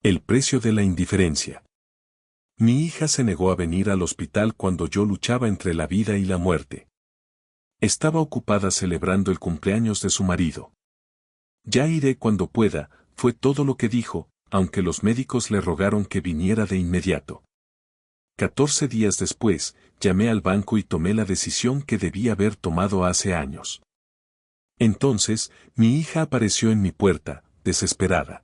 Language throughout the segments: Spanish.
El precio de la indiferencia. Mi hija se negó a venir al hospital cuando yo luchaba entre la vida y la muerte. Estaba ocupada celebrando el cumpleaños de su marido. Ya iré cuando pueda, fue todo lo que dijo, aunque los médicos le rogaron que viniera de inmediato. 14 días después, llamé al banco y tomé la decisión que debía haber tomado hace años. Entonces, mi hija apareció en mi puerta, desesperada.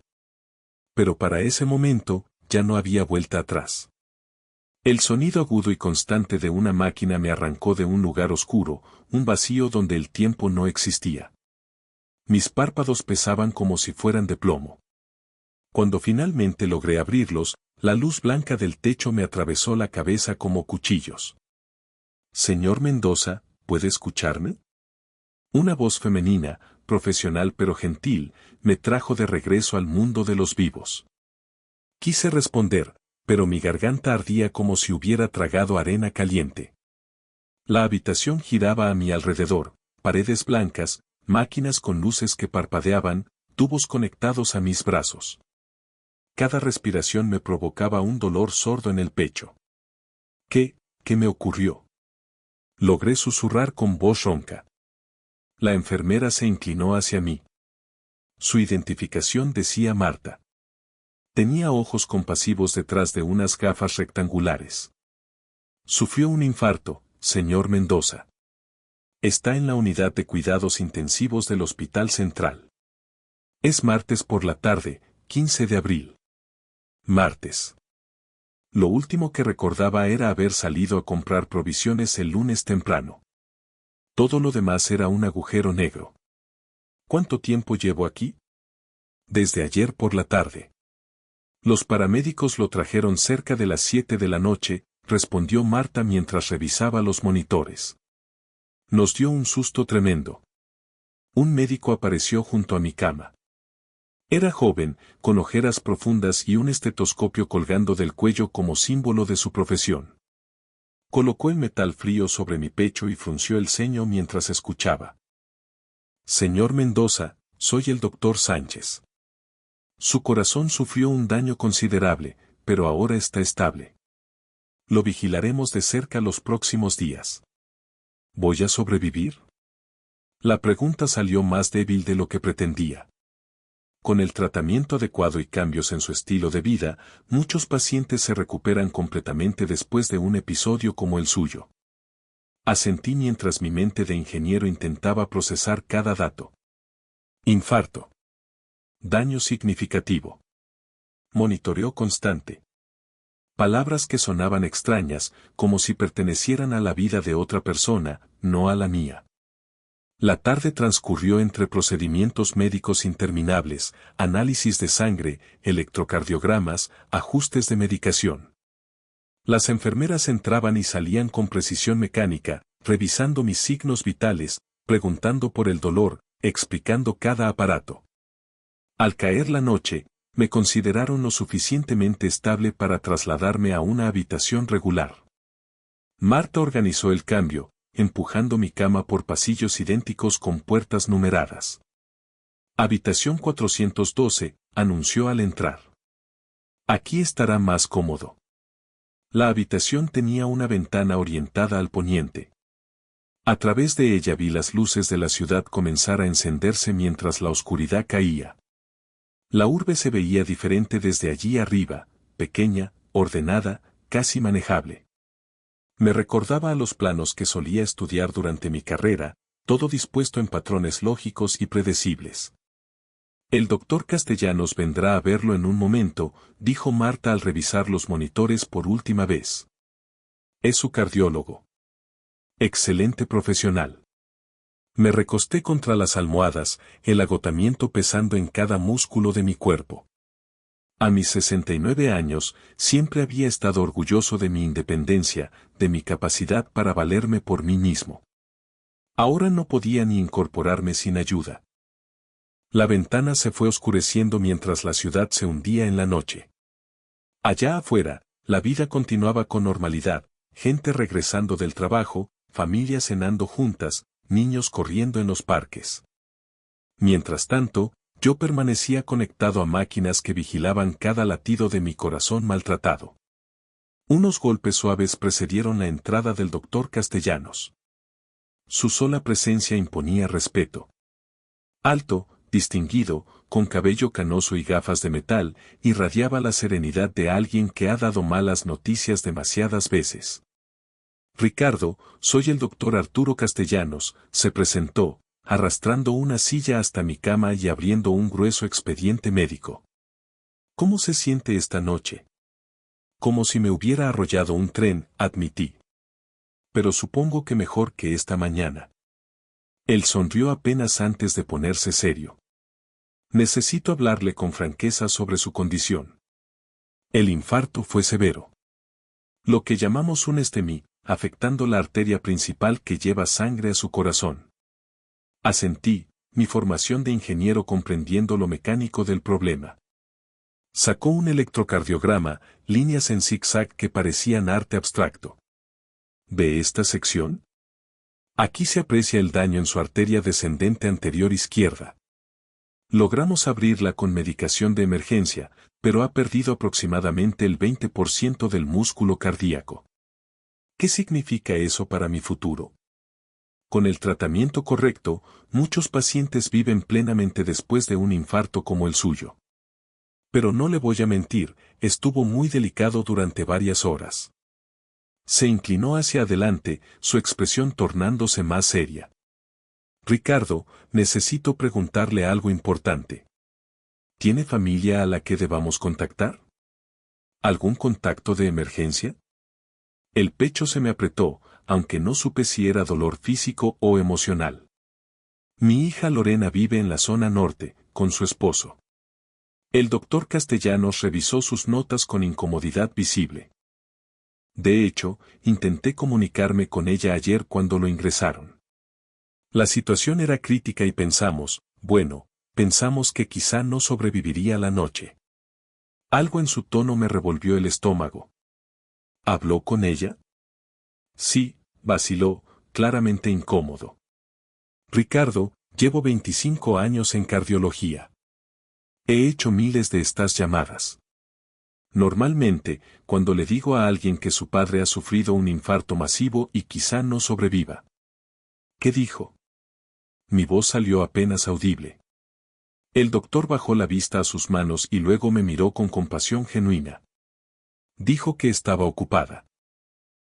Pero para ese momento, ya no había vuelta atrás. El sonido agudo y constante de una máquina me arrancó de un lugar oscuro, un vacío donde el tiempo no existía. Mis párpados pesaban como si fueran de plomo. Cuando finalmente logré abrirlos, la luz blanca del techo me atravesó la cabeza como cuchillos. Señor Mendoza, ¿puede escucharme? Una voz femenina, profesional pero gentil, me trajo de regreso al mundo de los vivos. Quise responder, pero mi garganta ardía como si hubiera tragado arena caliente. La habitación giraba a mi alrededor, paredes blancas, máquinas con luces que parpadeaban, tubos conectados a mis brazos. Cada respiración me provocaba un dolor sordo en el pecho. ¿Qué me ocurrió? Logré susurrar con voz ronca. La enfermera se inclinó hacia mí. Su identificación decía Marta. Tenía ojos compasivos detrás de unas gafas rectangulares. Sufrió un infarto, señor Mendoza. Está en la unidad de cuidados intensivos del Hospital Central. Es martes por la tarde, 15 de abril. Martes. Lo último que recordaba era haber salido a comprar provisiones el lunes temprano. Todo lo demás era un agujero negro. ¿Cuánto tiempo llevo aquí? Desde ayer por la tarde. Los paramédicos lo trajeron cerca de las 7 de la noche, respondió Marta mientras revisaba los monitores. Nos dio un susto tremendo. Un médico apareció junto a mi cama. Era joven, con ojeras profundas y un estetoscopio colgando del cuello como símbolo de su profesión. Colocó el metal frío sobre mi pecho y frunció el ceño mientras escuchaba. Señor Mendoza, soy el doctor Sánchez. Su corazón sufrió un daño considerable, pero ahora está estable. Lo vigilaremos de cerca los próximos días. ¿Voy a sobrevivir? La pregunta salió más débil de lo que pretendía. Con el tratamiento adecuado y cambios en su estilo de vida, muchos pacientes se recuperan completamente después de un episodio como el suyo. Asentí mientras mi mente de ingeniero intentaba procesar cada dato. Infarto. Daño significativo. Monitoreo constante. Palabras que sonaban extrañas, como si pertenecieran a la vida de otra persona, no a la mía. La tarde transcurrió entre procedimientos médicos interminables, análisis de sangre, electrocardiogramas, ajustes de medicación. Las enfermeras entraban y salían con precisión mecánica, revisando mis signos vitales, preguntando por el dolor, explicando cada aparato. Al caer la noche, me consideraron lo suficientemente estable para trasladarme a una habitación regular. Marta organizó el cambio, empujando mi cama por pasillos idénticos con puertas numeradas. Habitación 412, anunció al entrar. Aquí estará más cómodo. La habitación tenía una ventana orientada al poniente. A través de ella vi las luces de la ciudad comenzar a encenderse mientras la oscuridad caía. La urbe se veía diferente desde allí arriba, pequeña, ordenada, casi manejable. Me recordaba a los planos que solía estudiar durante mi carrera, todo dispuesto en patrones lógicos y predecibles. El doctor Castellanos vendrá a verlo en un momento, dijo Marta al revisar los monitores por última vez. Es su cardiólogo. Excelente profesional. Me recosté contra las almohadas, el agotamiento pesando en cada músculo de mi cuerpo. A mis 69 años, siempre había estado orgulloso de mi independencia, de mi capacidad para valerme por mí mismo. Ahora no podía ni incorporarme sin ayuda. La ventana se fue oscureciendo mientras la ciudad se hundía en la noche. Allá afuera, la vida continuaba con normalidad, gente regresando del trabajo, familias cenando juntas, niños corriendo en los parques. Mientras tanto, Yo permanecía conectado a máquinas que vigilaban cada latido de mi corazón maltratado. Unos golpes suaves precedieron la entrada del doctor Castellanos. Su sola presencia imponía respeto. Alto, distinguido, con cabello canoso y gafas de metal, irradiaba la serenidad de alguien que ha dado malas noticias demasiadas veces. Ricardo, soy el doctor Arturo Castellanos, se presentó, arrastrando una silla hasta mi cama y abriendo un grueso expediente médico. ¿Cómo se siente esta noche? Como si me hubiera arrollado un tren, admití. Pero supongo que mejor que esta mañana. Él sonrió apenas antes de ponerse serio. Necesito hablarle con franqueza sobre su condición. El infarto fue severo. Lo que llamamos un STEMI, afectando la arteria principal que lleva sangre a su corazón. Asentí, mi formación de ingeniero comprendiendo lo mecánico del problema. Sacó un electrocardiograma, líneas en zigzag que parecían arte abstracto. ¿Ve esta sección? Aquí se aprecia el daño en su arteria descendente anterior izquierda. Logramos abrirla con medicación de emergencia, pero ha perdido aproximadamente el 20% del músculo cardíaco. ¿Qué significa eso para mi futuro? Con el tratamiento correcto, muchos pacientes viven plenamente después de un infarto como el suyo. Pero no le voy a mentir, estuvo muy delicado durante varias horas. Se inclinó hacia adelante, su expresión tornándose más seria. Ricardo, necesito preguntarle algo importante. ¿Tiene familia a la que debamos contactar? ¿Algún contacto de emergencia? El pecho se me apretó, aunque no supe si era dolor físico o emocional. Mi hija Lorena vive en la zona norte, con su esposo. El doctor Castellanos revisó sus notas con incomodidad visible. De hecho, intenté comunicarme con ella ayer cuando lo ingresaron. La situación era crítica y pensamos que quizá no sobreviviría la noche. Algo en su tono me revolvió el estómago. ¿Habló con ella? Sí, vaciló, claramente incómodo. Ricardo, llevo 25 años en cardiología. He hecho miles de estas llamadas. Normalmente, cuando le digo a alguien que su padre ha sufrido un infarto masivo y quizá no sobreviva. ¿Qué dijo? Mi voz salió apenas audible. El doctor bajó la vista a sus manos y luego me miró con compasión genuina. Dijo que estaba ocupada.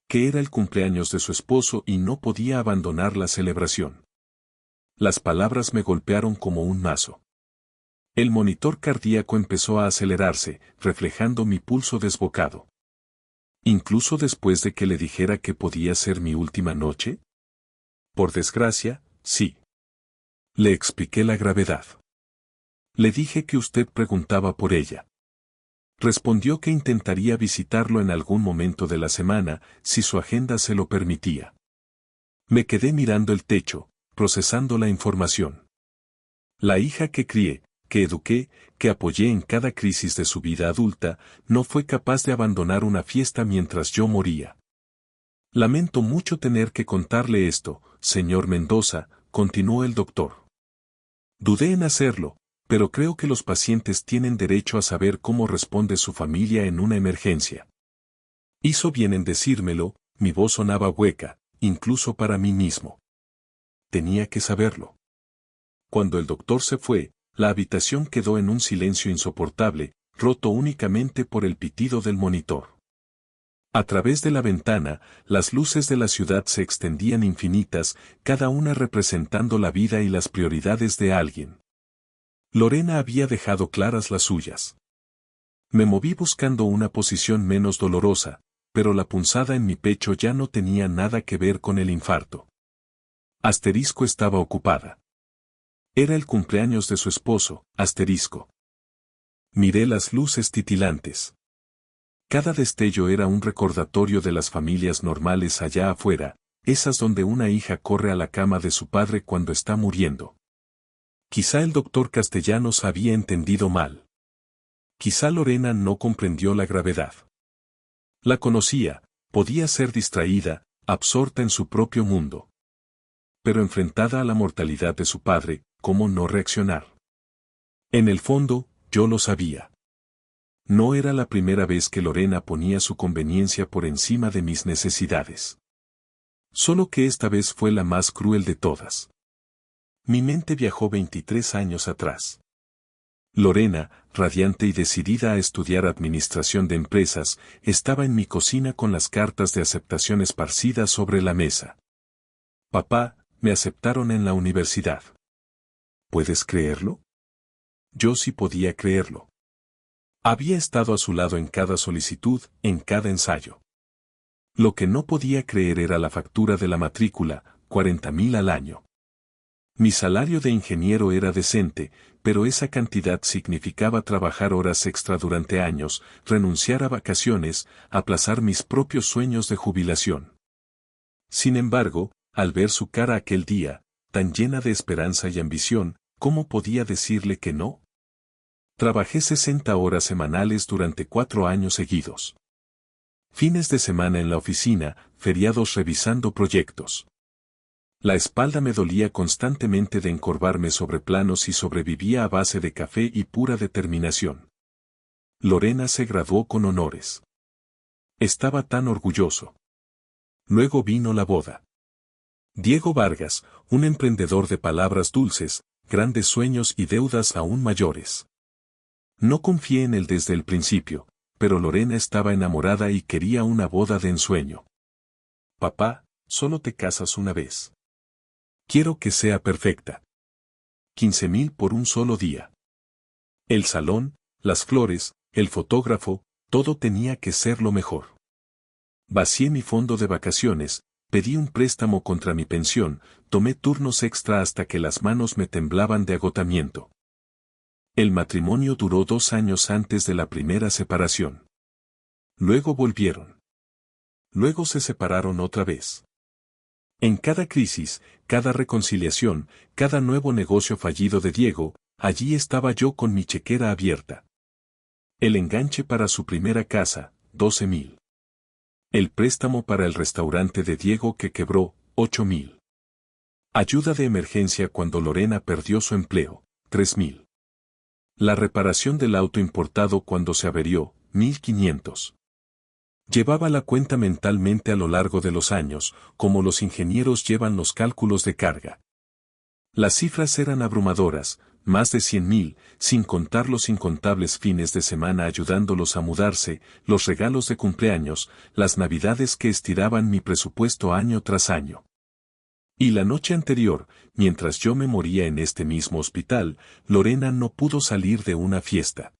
Que era el cumpleaños de su esposo y no podía abandonar la celebración. Las palabras me golpearon como un mazo. El monitor cardíaco empezó a acelerarse, reflejando mi pulso desbocado. ¿Incluso después de que le dijera que podía ser mi última noche? Por desgracia, sí. Le expliqué la gravedad. Le dije que usted preguntaba por ella. Respondió que intentaría visitarlo en algún momento de la semana, si su agenda se lo permitía. Me quedé mirando el techo, procesando la información. La hija que crié, que eduqué, que apoyé en cada crisis de su vida adulta, no fue capaz de abandonar una fiesta mientras yo moría. Lamento mucho tener que contarle esto, señor Mendoza, continuó el doctor. Dudé en hacerlo, pero creo que los pacientes tienen derecho a saber cómo responde su familia en una emergencia. Hizo bien en decírmelo, mi voz sonaba hueca, incluso para mí mismo. Tenía que saberlo. Cuando el doctor se fue, la habitación quedó en un silencio insoportable, roto únicamente por el pitido del monitor. A través de la ventana, las luces de la ciudad se extendían infinitas, cada una representando la vida y las prioridades de alguien. Lorena había dejado claras las suyas. Me moví buscando una posición menos dolorosa, pero la punzada en mi pecho ya no tenía nada que ver con el infarto. Asterisco estaba ocupada. Era el cumpleaños de su esposo, asterisco. Miré las luces titilantes. Cada destello era un recordatorio de las familias normales allá afuera, esas donde una hija corre a la cama de su padre cuando está muriendo. Quizá el doctor Castellanos había entendido mal. Quizá Lorena no comprendió la gravedad. La conocía, podía ser distraída, absorta en su propio mundo. Pero enfrentada a la mortalidad de su padre, ¿cómo no reaccionar? En el fondo, yo lo sabía. No era la primera vez que Lorena ponía su conveniencia por encima de mis necesidades. Solo que esta vez fue la más cruel de todas. Mi mente viajó 23 años atrás. Lorena, radiante y decidida a estudiar administración de empresas, estaba en mi cocina con las cartas de aceptación esparcidas sobre la mesa. Papá, me aceptaron en la universidad. ¿Puedes creerlo? Yo sí podía creerlo. Había estado a su lado en cada solicitud, en cada ensayo. Lo que no podía creer era la factura de la matrícula, 40,000 al año. Mi salario de ingeniero era decente, pero esa cantidad significaba trabajar horas extra durante años, renunciar a vacaciones, aplazar mis propios sueños de jubilación. Sin embargo, al ver su cara aquel día, tan llena de esperanza y ambición, ¿cómo podía decirle que no? Trabajé 60 horas semanales durante 4 años seguidos. Fines de semana en la oficina, feriados revisando proyectos. La espalda me dolía constantemente de encorvarme sobre planos y sobrevivía a base de café y pura determinación. Lorena se graduó con honores. Estaba tan orgulloso. Luego vino la boda. Diego Vargas, un emprendedor de palabras dulces, grandes sueños y deudas aún mayores. No confié en él desde el principio, pero Lorena estaba enamorada y quería una boda de ensueño. Papá, solo te casas una vez. Quiero que sea perfecta. 15,000 por un solo día. El salón, las flores, el fotógrafo, todo tenía que ser lo mejor. Vacié mi fondo de vacaciones, pedí un préstamo contra mi pensión, tomé turnos extra hasta que las manos me temblaban de agotamiento. El matrimonio duró 2 años antes de la primera separación. Luego volvieron. Luego se separaron otra vez. En cada crisis, cada reconciliación, cada nuevo negocio fallido de Diego, allí estaba yo con mi chequera abierta. El enganche para su primera casa, 12,000. El préstamo para el restaurante de Diego que quebró, 8,000. Ayuda de emergencia cuando Lorena perdió su empleo, 3,000. La reparación del auto importado cuando se averió, 1,500. Llevaba la cuenta mentalmente a lo largo de los años, como los ingenieros llevan los cálculos de carga. Las cifras eran abrumadoras, más de 100,000, sin contar los incontables fines de semana ayudándolos a mudarse, los regalos de cumpleaños, las navidades que estiraban mi presupuesto año tras año. Y la noche anterior, mientras yo me moría en este mismo hospital, Lorena no pudo salir de una fiesta.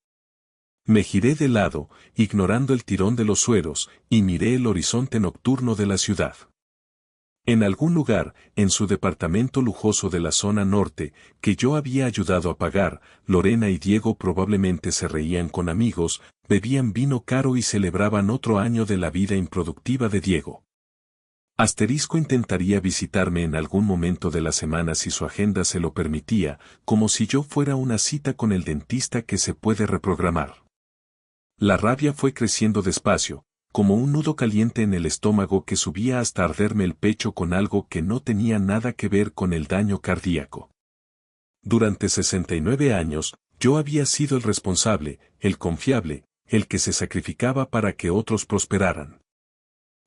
Me giré de lado, ignorando el tirón de los sueros, y miré el horizonte nocturno de la ciudad. En algún lugar, en su departamento lujoso de la zona norte, que yo había ayudado a pagar, Lorena y Diego probablemente se reían con amigos, bebían vino caro y celebraban otro año de la vida improductiva de Diego. Asterisco intentaría visitarme en algún momento de la semana si su agenda se lo permitía, como si yo fuera una cita con el dentista que se puede reprogramar. La rabia fue creciendo despacio, como un nudo caliente en el estómago que subía hasta arderme el pecho con algo que no tenía nada que ver con el daño cardíaco. Durante 69 años, yo había sido el responsable, el confiable, el que se sacrificaba para que otros prosperaran.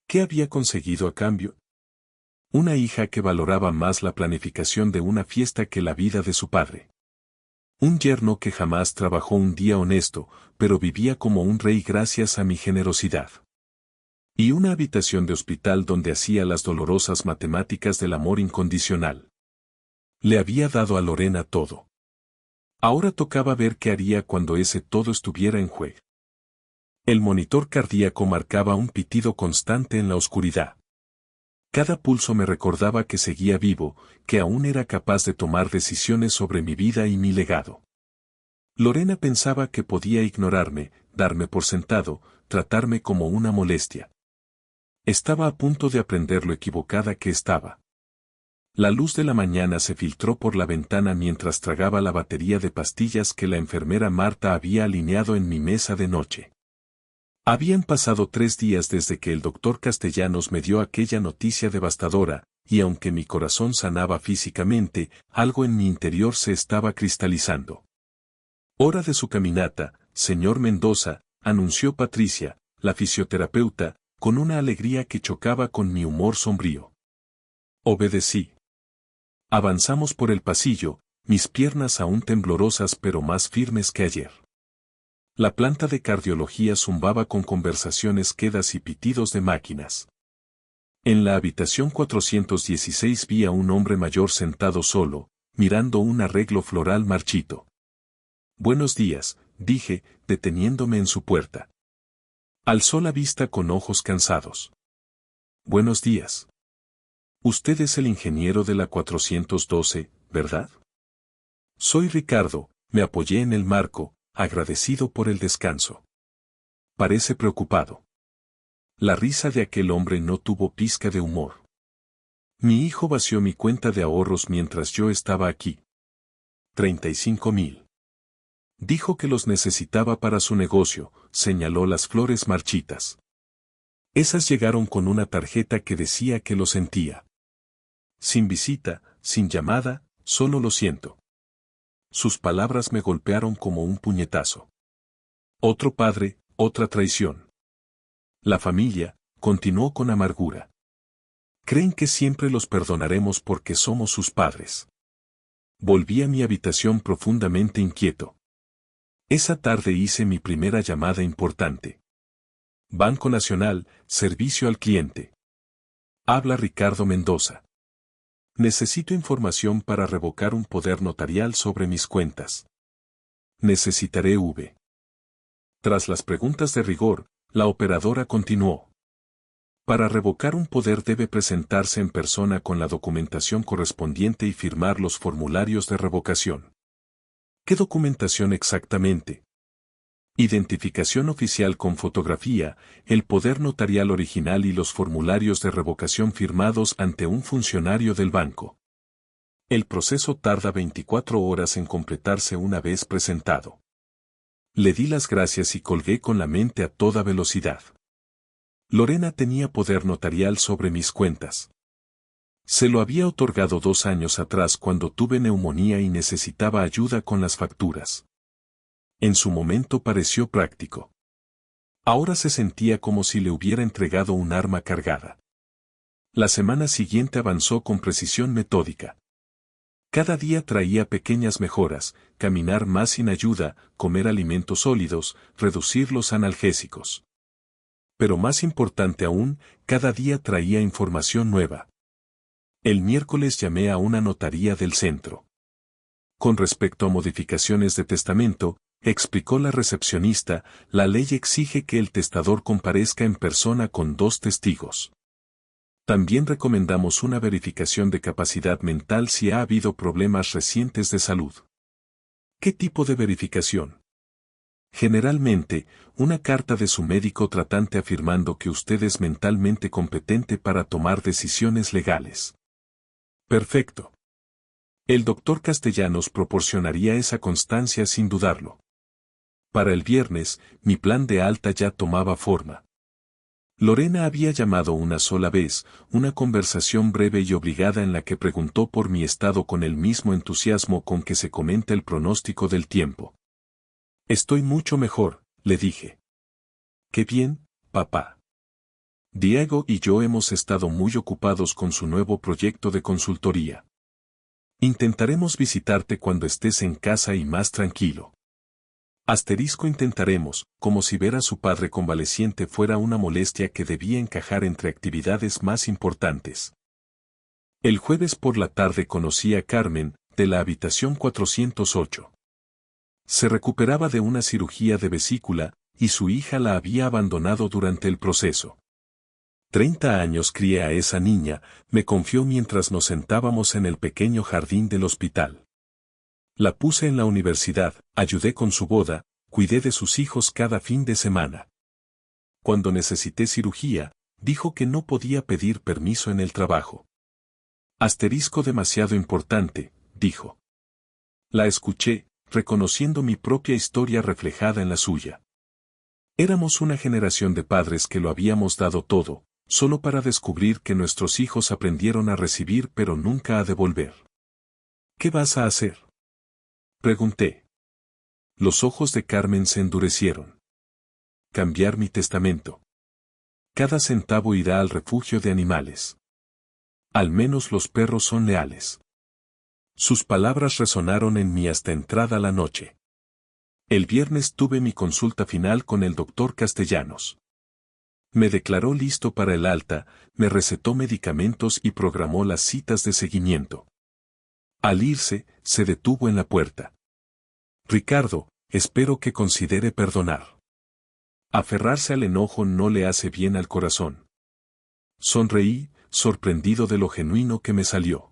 ¿Qué había conseguido a cambio? Una hija que valoraba más la planificación de una fiesta que la vida de su padre. Un yerno que jamás trabajó un día honesto, pero vivía como un rey gracias a mi generosidad. Y una habitación de hospital donde hacía las dolorosas matemáticas del amor incondicional. Le había dado a Lorena todo. Ahora tocaba ver qué haría cuando ese todo estuviera en juego. El monitor cardíaco marcaba un pitido constante en la oscuridad. Cada pulso me recordaba que seguía vivo, que aún era capaz de tomar decisiones sobre mi vida y mi legado. Lorena pensaba que podía ignorarme, darme por sentado, tratarme como una molestia. Estaba a punto de aprender lo equivocada que estaba. La luz de la mañana se filtró por la ventana mientras tragaba la batería de pastillas que la enfermera Marta había alineado en mi mesa de noche. Habían pasado 3 días desde que el doctor Castellanos me dio aquella noticia devastadora, y aunque mi corazón sanaba físicamente, algo en mi interior se estaba cristalizando. Hora de su caminata, señor Mendoza, anunció Patricia, la fisioterapeuta, con una alegría que chocaba con mi humor sombrío. Obedecí. Avanzamos por el pasillo, mis piernas aún temblorosas pero más firmes que ayer. La planta de cardiología zumbaba con conversaciones quedas y pitidos de máquinas. En la habitación 416 vi a un hombre mayor sentado solo, mirando un arreglo floral marchito. Buenos días, dije, deteniéndome en su puerta. Alzó la vista con ojos cansados. Buenos días. Usted es el ingeniero de la 412, ¿verdad? Soy Ricardo, me apoyé en el marco, agradecido por el descanso. Parece preocupado. La risa de aquel hombre no tuvo pizca de humor. Mi hijo vació mi cuenta de ahorros mientras yo estaba aquí. 35,000. Dijo que los necesitaba para su negocio, señaló las flores marchitas. Esas llegaron con una tarjeta que decía que lo sentía. Sin visita, sin llamada, solo lo siento. Sus palabras me golpearon como un puñetazo. Otro padre, otra traición. La familia, continuó con amargura. Creen que siempre los perdonaremos porque somos sus padres. Volví a mi habitación profundamente inquieto. Esa tarde hice mi primera llamada importante. Banco Nacional, servicio al cliente. Habla Ricardo Mendoza. Necesito información para revocar un poder notarial sobre mis cuentas. Necesitaré V. Tras las preguntas de rigor, la operadora continuó. Para revocar un poder debe presentarse en persona con la documentación correspondiente y firmar los formularios de revocación. ¿Qué documentación exactamente? Identificación oficial con fotografía, el poder notarial original y los formularios de revocación firmados ante un funcionario del banco. El proceso tarda 24 horas en completarse una vez presentado. Le di las gracias y colgué con la mente a toda velocidad. Lorena tenía poder notarial sobre mis cuentas. Se lo había otorgado 2 años atrás cuando tuve neumonía y necesitaba ayuda con las facturas. En su momento pareció práctico. Ahora se sentía como si le hubiera entregado un arma cargada. La semana siguiente avanzó con precisión metódica. Cada día traía pequeñas mejoras, caminar más sin ayuda, comer alimentos sólidos, reducir los analgésicos. Pero más importante aún, cada día traía información nueva. El miércoles llamé a una notaría del centro. Con respecto a modificaciones de testamento, explicó la recepcionista, la ley exige que el testador comparezca en persona con 2 testigos. También recomendamos una verificación de capacidad mental si ha habido problemas recientes de salud. ¿Qué tipo de verificación? Generalmente, una carta de su médico tratante afirmando que usted es mentalmente competente para tomar decisiones legales. Perfecto. El doctor Castellanos proporcionaría esa constancia sin dudarlo. Para el viernes, mi plan de alta ya tomaba forma. Lorena había llamado una sola vez, una conversación breve y obligada en la que preguntó por mi estado con el mismo entusiasmo con que se comenta el pronóstico del tiempo. Estoy mucho mejor, le dije. Qué bien, papá. Diego y yo hemos estado muy ocupados con su nuevo proyecto de consultoría. Intentaremos visitarte cuando estés en casa y más tranquilo. Intentaremos, como si ver a su padre convaleciente fuera una molestia que debía encajar entre actividades más importantes. El jueves por la tarde conocí a Carmen, de la habitación 408. Se recuperaba de una cirugía de vesícula, y su hija la había abandonado durante el proceso. 30 años crié a esa niña, me confió mientras nos sentábamos en el pequeño jardín del hospital. La puse en la universidad, ayudé con su boda, cuidé de sus hijos cada fin de semana. Cuando necesité cirugía, dijo que no podía pedir permiso en el trabajo. Demasiado importante, dijo. La escuché, reconociendo mi propia historia reflejada en la suya. Éramos una generación de padres que lo habíamos dado todo, solo para descubrir que nuestros hijos aprendieron a recibir pero nunca a devolver. ¿Qué vas a hacer? Pregunté. Los ojos de Carmen se endurecieron. Cambiar mi testamento. Cada centavo irá al refugio de animales. Al menos los perros son leales. Sus palabras resonaron en mí hasta entrada la noche. El viernes tuve mi consulta final con el doctor Castellanos. Me declaró listo para el alta, me recetó medicamentos y programó las citas de seguimiento. Al irse, se detuvo en la puerta. Ricardo, espero que considere perdonar. Aferrarse al enojo no le hace bien al corazón. Sonreí, sorprendido de lo genuino que me salió.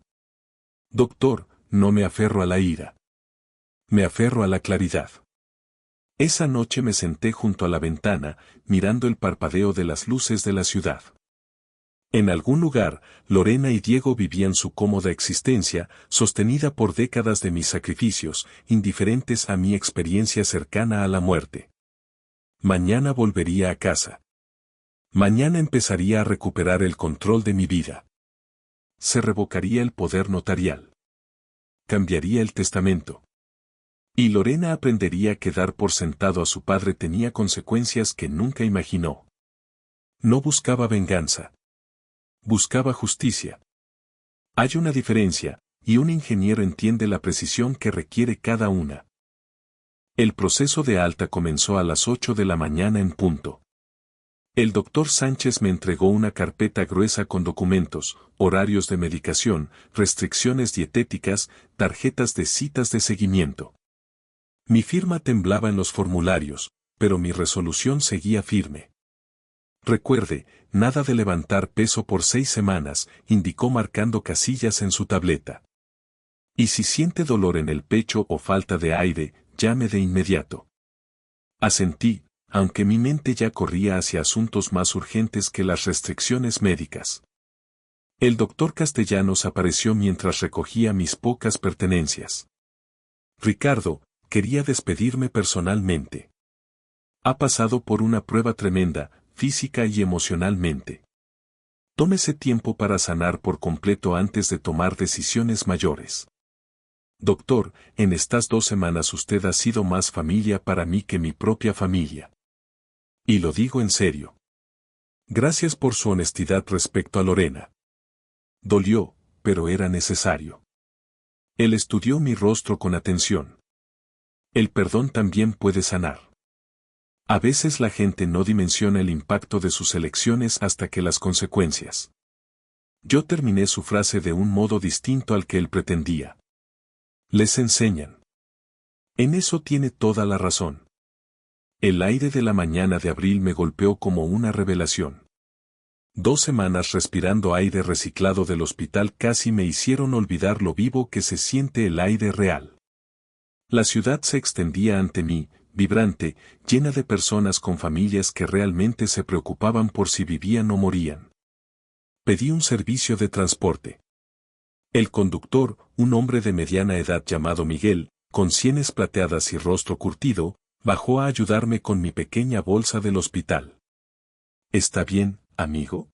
Doctor, no me aferro a la ira. Me aferro a la claridad. Esa noche me senté junto a la ventana, mirando el parpadeo de las luces de la ciudad. En algún lugar, Lorena y Diego vivían su cómoda existencia, sostenida por décadas de mis sacrificios, indiferentes a mi experiencia cercana a la muerte. Mañana volvería a casa. Mañana empezaría a recuperar el control de mi vida. Se revocaría el poder notarial. Cambiaría el testamento. Y Lorena aprendería que dar por sentado a su padre tenía consecuencias que nunca imaginó. No buscaba venganza. Buscaba justicia. Hay una diferencia, y un ingeniero entiende la precisión que requiere cada una. El proceso de alta comenzó a las 8 de la mañana en punto. El doctor Sánchez me entregó una carpeta gruesa con documentos, horarios de medicación, restricciones dietéticas, tarjetas de citas de seguimiento. Mi firma temblaba en los formularios, pero mi resolución seguía firme. Recuerde, nada de levantar peso por 6 semanas, indicó marcando casillas en su tableta. Y si siente dolor en el pecho o falta de aire, llame de inmediato. Asentí, aunque mi mente ya corría hacia asuntos más urgentes que las restricciones médicas. El doctor Castellanos apareció mientras recogía mis pocas pertenencias. Ricardo, quería despedirme personalmente. Ha pasado por una prueba tremenda, física y emocionalmente. Tómese tiempo para sanar por completo antes de tomar decisiones mayores. Doctor, en estas 2 semanas usted ha sido más familia para mí que mi propia familia. Y lo digo en serio. Gracias por su honestidad respecto a Lorena. Dolió, pero era necesario. Él estudió mi rostro con atención. El perdón también puede sanar. A veces la gente no dimensiona el impacto de sus elecciones hasta que las consecuencias. Yo terminé su frase de un modo distinto al que él pretendía. Les enseñan. En eso tiene toda la razón. El aire de la mañana de abril me golpeó como una revelación. 2 semanas respirando aire reciclado del hospital casi me hicieron olvidar lo vivo que se siente el aire real. La ciudad se extendía ante mí, vibrante, llena de personas con familias que realmente se preocupaban por si vivían o morían. Pedí un servicio de transporte. El conductor, un hombre de mediana edad llamado Miguel, con sienes plateadas y rostro curtido, bajó a ayudarme con mi pequeña bolsa del hospital. ¿Está bien, amigo?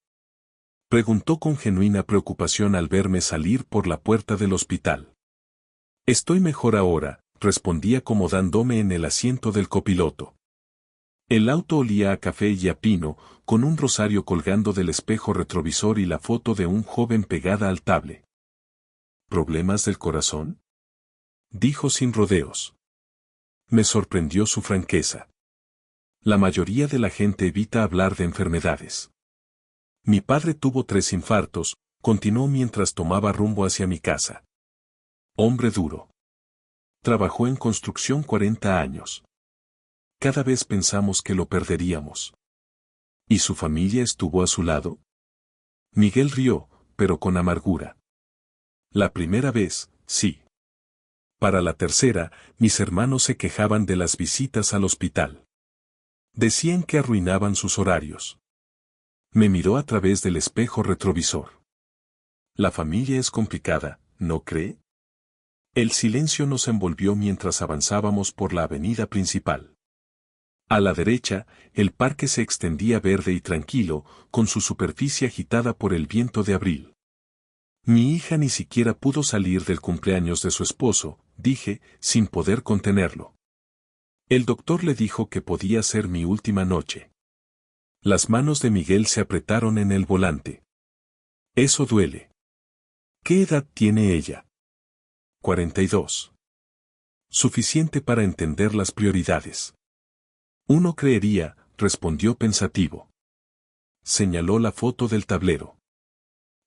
Preguntó con genuina preocupación al verme salir por la puerta del hospital. Estoy mejor ahora, respondí acomodándome en el asiento del copiloto. El auto olía a café y a pino, con un rosario colgando del espejo retrovisor y la foto de un joven pegada al tablet. ¿Problemas del corazón?, dijo sin rodeos. Me sorprendió su franqueza. La mayoría de la gente evita hablar de enfermedades. Mi padre tuvo 3 infartos, continuó mientras tomaba rumbo hacia mi casa. Hombre duro. Trabajó en construcción 40 años. Cada vez pensamos que lo perderíamos. ¿Y su familia estuvo a su lado? Miguel rió, pero con amargura. La primera vez, sí. Para la tercera, mis hermanos se quejaban de las visitas al hospital. Decían que arruinaban sus horarios. Me miró a través del espejo retrovisor. La familia es complicada, ¿no cree? El silencio nos envolvió mientras avanzábamos por la avenida principal. A la derecha, el parque se extendía verde y tranquilo, con su superficie agitada por el viento de abril. Mi hija ni siquiera pudo salir del cumpleaños de su esposo, dije, sin poder contenerlo. El doctor le dijo que podía ser mi última noche. Las manos de Miguel se apretaron en el volante. Eso duele. ¿Qué edad tiene ella? 42. Suficiente para entender las prioridades. Uno creería, respondió pensativo. Señaló la foto del tablero.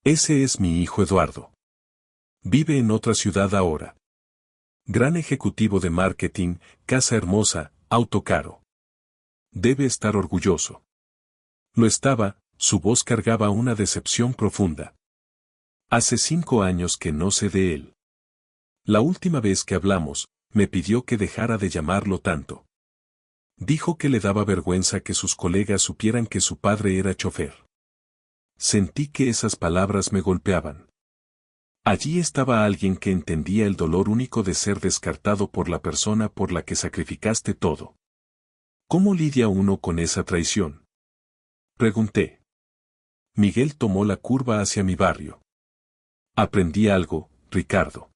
Ese es mi hijo Eduardo. Vive en otra ciudad ahora. Gran ejecutivo de marketing, casa hermosa, auto caro. Debe estar orgulloso. Lo estaba, su voz cargaba una decepción profunda. Hace 5 años que no sé de él. La última vez que hablamos, me pidió que dejara de llamarlo tanto. Dijo que le daba vergüenza que sus colegas supieran que su padre era chofer. Sentí que esas palabras me golpeaban. Allí estaba alguien que entendía el dolor único de ser descartado por la persona por la que sacrificaste todo. ¿Cómo lidia uno con esa traición? Pregunté. Miguel tomó la curva hacia mi barrio. Aprendí algo, Ricardo.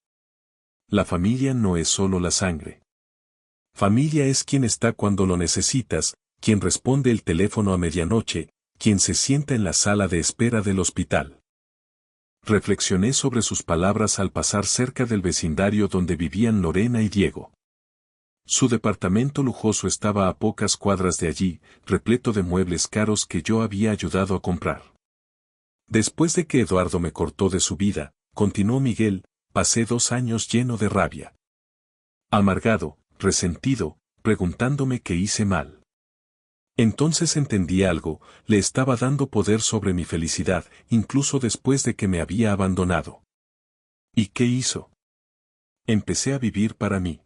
La familia no es solo la sangre. Familia es quien está cuando lo necesitas, quien responde el teléfono a medianoche, quien se sienta en la sala de espera del hospital. Reflexioné sobre sus palabras al pasar cerca del vecindario donde vivían Lorena y Diego. Su departamento lujoso estaba a pocas cuadras de allí, repleto de muebles caros que yo había ayudado a comprar. Después de que Eduardo me cortó de su vida, continuó Miguel, pasé 2 años lleno de rabia. Amargado, resentido, preguntándome qué hice mal. Entonces entendí algo, le estaba dando poder sobre mi felicidad, incluso después de que me había abandonado. ¿Y qué hizo? Empecé a vivir para mí.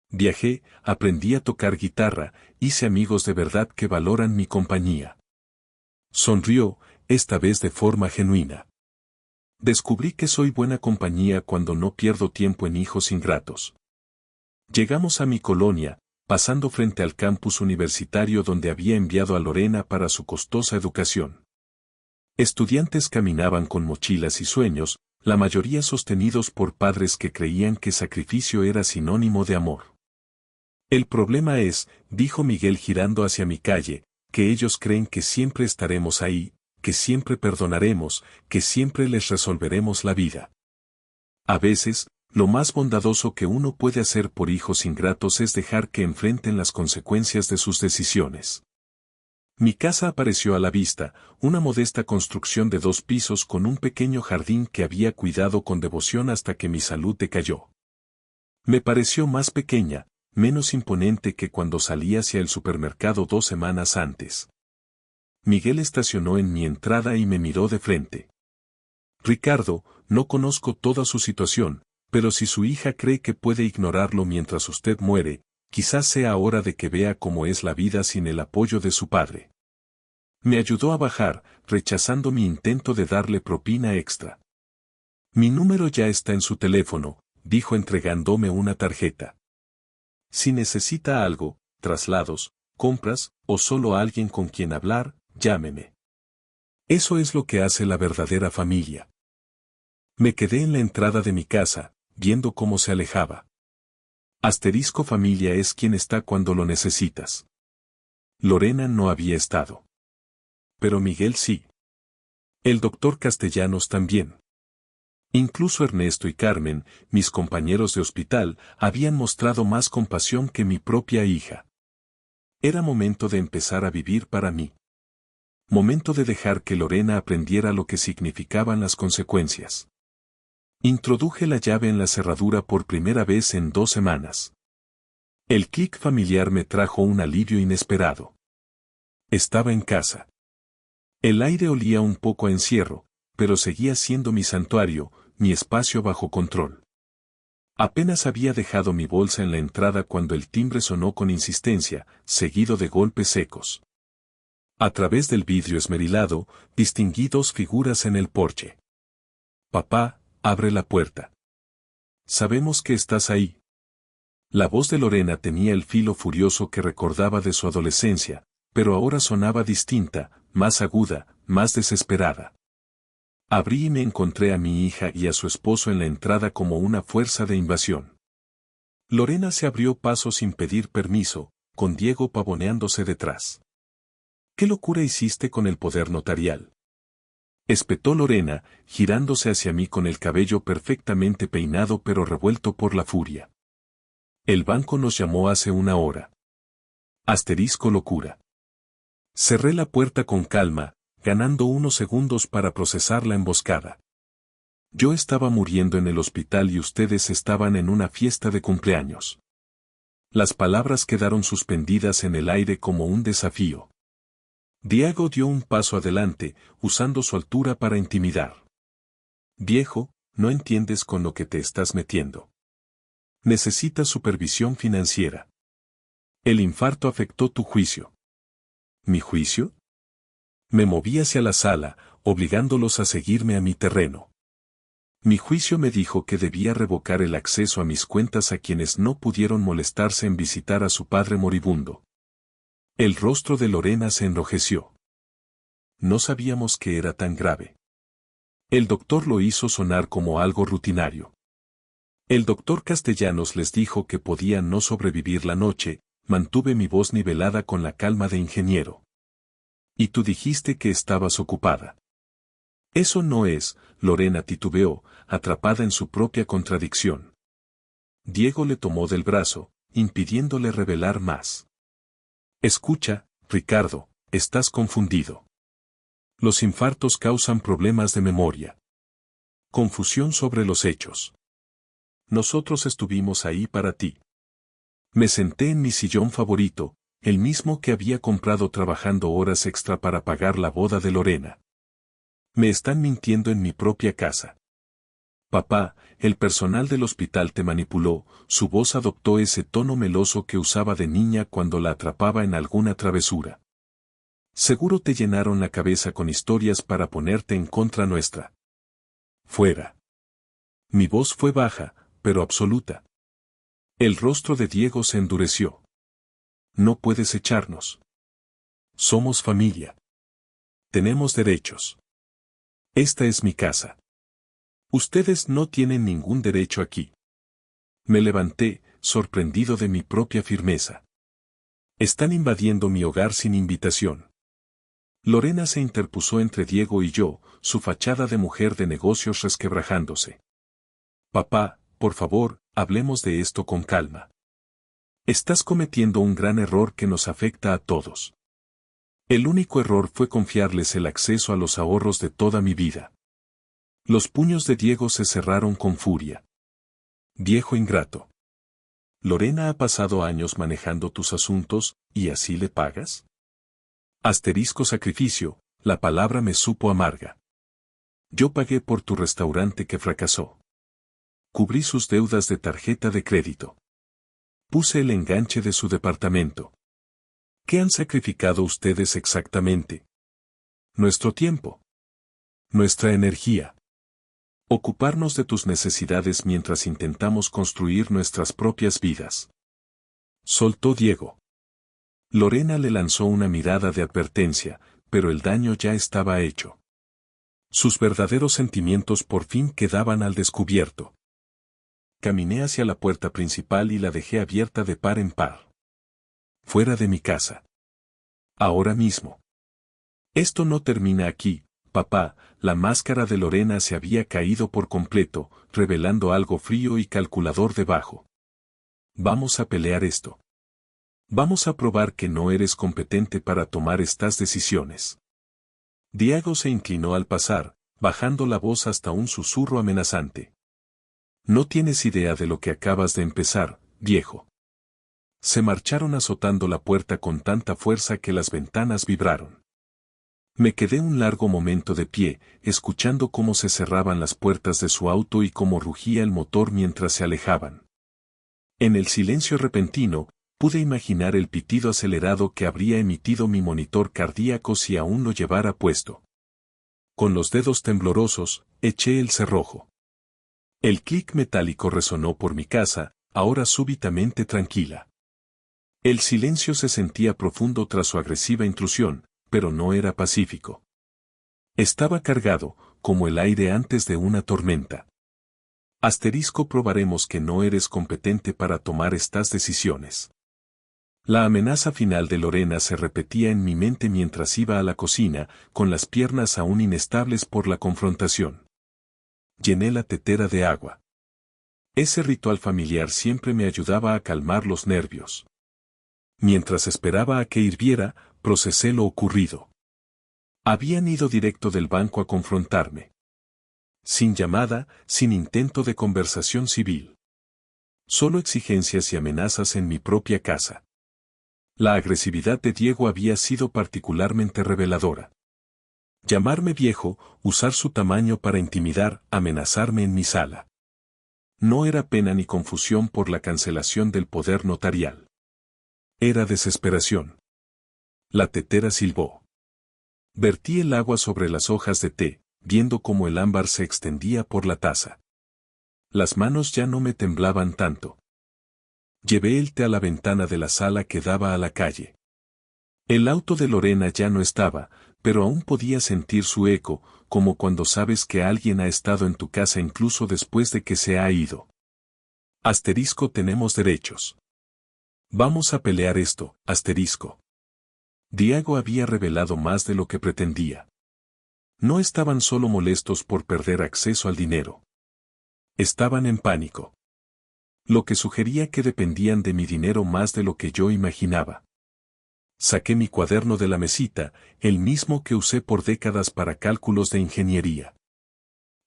Viajé, aprendí a tocar guitarra, hice amigos de verdad que valoran mi compañía. Sonrió, esta vez de forma genuina. Descubrí que soy buena compañía cuando no pierdo tiempo en hijos ingratos. Llegamos a mi colonia, pasando frente al campus universitario donde había enviado a Lorena para su costosa educación. Estudiantes caminaban con mochilas y sueños, la mayoría sostenidos por padres que creían que sacrificio era sinónimo de amor. El problema es, dijo Miguel girando hacia mi calle, que ellos creen que siempre estaremos ahí, que siempre perdonaremos, que siempre les resolveremos la vida. A veces, lo más bondadoso que uno puede hacer por hijos ingratos es dejar que enfrenten las consecuencias de sus decisiones. Mi casa apareció a la vista, una modesta construcción de 2 pisos con un pequeño jardín que había cuidado con devoción hasta que mi salud decayó. Me pareció más pequeña, menos imponente que cuando salí hacia el supermercado 2 semanas antes. Miguel estacionó en mi entrada y me miró de frente. Ricardo, no conozco toda su situación, pero si su hija cree que puede ignorarlo mientras usted muere, quizás sea hora de que vea cómo es la vida sin el apoyo de su padre. Me ayudó a bajar, rechazando mi intento de darle propina extra. Mi número ya está en su teléfono, dijo entregándome una tarjeta. Si necesita algo, traslados, compras, o solo alguien con quien hablar, llámeme. Eso es lo que hace la verdadera familia. Me quedé en la entrada de mi casa, viendo cómo se alejaba. Asterisco familia es quien está cuando lo necesitas. Lorena no había estado. Pero Miguel sí. El doctor Castellanos también. Incluso Ernesto y Carmen, mis compañeros de hospital, habían mostrado más compasión que mi propia hija. Era momento de empezar a vivir para mí. Momento de dejar que Lorena aprendiera lo que significaban las consecuencias. Introduje la llave en la cerradura por primera vez en 2 semanas. El clic familiar me trajo un alivio inesperado. Estaba en casa. El aire olía un poco a encierro, pero seguía siendo mi santuario, mi espacio bajo control. Apenas había dejado mi bolsa en la entrada cuando el timbre sonó con insistencia, seguido de golpes secos. A través del vidrio esmerilado, distinguí 2 figuras en el porche. Papá, abre la puerta. Sabemos que estás ahí. La voz de Lorena tenía el filo furioso que recordaba de su adolescencia, pero ahora sonaba distinta, más aguda, más desesperada. Abrí y me encontré a mi hija y a su esposo en la entrada como una fuerza de invasión. Lorena se abrió paso sin pedir permiso, con Diego pavoneándose detrás. ¿Qué locura hiciste con el poder notarial? Espetó Lorena, girándose hacia mí con el cabello perfectamente peinado pero revuelto por la furia. El banco nos llamó hace una hora. Asterisco locura. Cerré la puerta con calma, ganando unos segundos para procesar la emboscada. Yo estaba muriendo en el hospital y ustedes estaban en una fiesta de cumpleaños. Las palabras quedaron suspendidas en el aire como un desafío. Diego dio un paso adelante, usando su altura para intimidar. Viejo, no entiendes con lo que te estás metiendo. Necesitas supervisión financiera. El infarto afectó tu juicio. ¿Mi juicio? Me moví hacia la sala, obligándolos a seguirme a mi terreno. Mi juicio me dijo que debía revocar el acceso a mis cuentas a quienes no pudieron molestarse en visitar a su padre moribundo. El rostro de Lorena se enrojeció. No sabíamos que era tan grave. El doctor lo hizo sonar como algo rutinario. El doctor Castellanos les dijo que podían no sobrevivir la noche, mantuve mi voz nivelada con la calma de ingeniero. Y tú dijiste que estabas ocupada. Eso no es, Lorena titubeó, atrapada en su propia contradicción. Diego le tomó del brazo, impidiéndole revelar más. Escucha, Ricardo, estás confundido. Los infartos causan problemas de memoria. Confusión sobre los hechos. Nosotros estuvimos ahí para ti. Me senté en mi sillón favorito, el mismo que había comprado trabajando horas extra para pagar la boda de Lorena. Me están mintiendo en mi propia casa. Papá, el personal del hospital te manipuló, su voz adoptó ese tono meloso que usaba de niña cuando la atrapaba en alguna travesura. Seguro te llenaron la cabeza con historias para ponerte en contra nuestra. Fuera. Mi voz fue baja, pero absoluta. El rostro de Diego se endureció. No puedes echarnos. Somos familia. Tenemos derechos. Esta es mi casa. Ustedes no tienen ningún derecho aquí. Me levanté, sorprendido de mi propia firmeza. Están invadiendo mi hogar sin invitación. Lorena se interpuso entre Diego y yo, su fachada de mujer de negocios resquebrajándose. Papá, por favor, hablemos de esto con calma. Estás cometiendo un gran error que nos afecta a todos. El único error fue confiarles el acceso a los ahorros de toda mi vida. Los puños de Diego se cerraron con furia. Viejo ingrato. Lorena ha pasado años manejando tus asuntos, ¿y así le pagas? Asterisco sacrificio, la palabra me supo amarga. Yo pagué por tu restaurante que fracasó. Cubrí sus deudas de tarjeta de crédito. Puse el enganche de su departamento. ¿Qué han sacrificado ustedes exactamente? Nuestro tiempo. Nuestra energía. Ocuparnos de tus necesidades mientras intentamos construir nuestras propias vidas. Soltó Diego. Lorena le lanzó una mirada de advertencia, pero el daño ya estaba hecho. Sus verdaderos sentimientos por fin quedaban al descubierto. Caminé hacia la puerta principal y la dejé abierta de par en par. Fuera de mi casa. Ahora mismo. Esto no termina aquí, papá. La máscara de Lorena se había caído por completo, revelando algo frío y calculador debajo. Vamos a pelear esto. Vamos a probar que no eres competente para tomar estas decisiones. Diego se inclinó al pasar, bajando la voz hasta un susurro amenazante. No tienes idea de lo que acabas de empezar, viejo. Se marcharon azotando la puerta con tanta fuerza que las ventanas vibraron. Me quedé un largo momento de pie, escuchando cómo se cerraban las puertas de su auto y cómo rugía el motor mientras se alejaban. En el silencio repentino, pude imaginar el pitido acelerado que habría emitido mi monitor cardíaco si aún lo llevara puesto. Con los dedos temblorosos, eché el cerrojo. El clic metálico resonó por mi casa, ahora súbitamente tranquila. El silencio se sentía profundo tras su agresiva intrusión, pero no era pacífico. Estaba cargado, como el aire antes de una tormenta. Probaremos que no eres competente para tomar estas decisiones. La amenaza final de Lorena se repetía en mi mente mientras iba a la cocina, con las piernas aún inestables por la confrontación. Llené la tetera de agua. Ese ritual familiar siempre me ayudaba a calmar los nervios. Mientras esperaba a que hirviera, procesé lo ocurrido. Habían ido directo del banco a confrontarme. Sin llamada, sin intento de conversación civil. Solo exigencias y amenazas en mi propia casa. La agresividad de Diego había sido particularmente reveladora. Llamarme viejo, usar su tamaño para intimidar, amenazarme en mi sala. No era pena ni confusión por la cancelación del poder notarial. Era desesperación. La tetera silbó. Vertí el agua sobre las hojas de té, viendo cómo el ámbar se extendía por la taza. Las manos ya no me temblaban tanto. Llevé el té a la ventana de la sala que daba a la calle. El auto de Lorena ya no estaba, pero aún podía sentir su eco, como cuando sabes que alguien ha estado en tu casa incluso después de que se ha ido. Tenemos derechos. Vamos a pelear esto, Diego había revelado más de lo que pretendía. No estaban solo molestos por perder acceso al dinero. Estaban en pánico. Lo que sugería que dependían de mi dinero más de lo que yo imaginaba. Saqué mi cuaderno de la mesita, el mismo que usé por décadas para cálculos de ingeniería.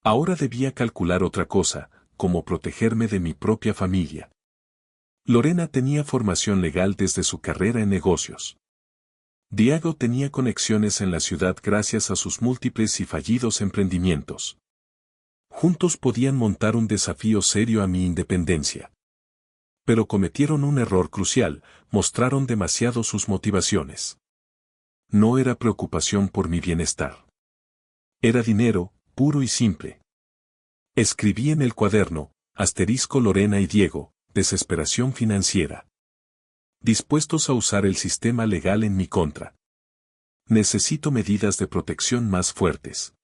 Ahora debía calcular otra cosa, como protegerme de mi propia familia. Lorena tenía formación legal desde su carrera en negocios. Diego tenía conexiones en la ciudad gracias a sus múltiples y fallidos emprendimientos. Juntos podían montar un desafío serio a mi independencia. Pero cometieron un error crucial, mostraron demasiado sus motivaciones. No era preocupación por mi bienestar. Era dinero, puro y simple. Escribí en el cuaderno, Lorena y Diego, desesperación financiera. Dispuestos a usar el sistema legal en mi contra. Necesito medidas de protección más fuertes.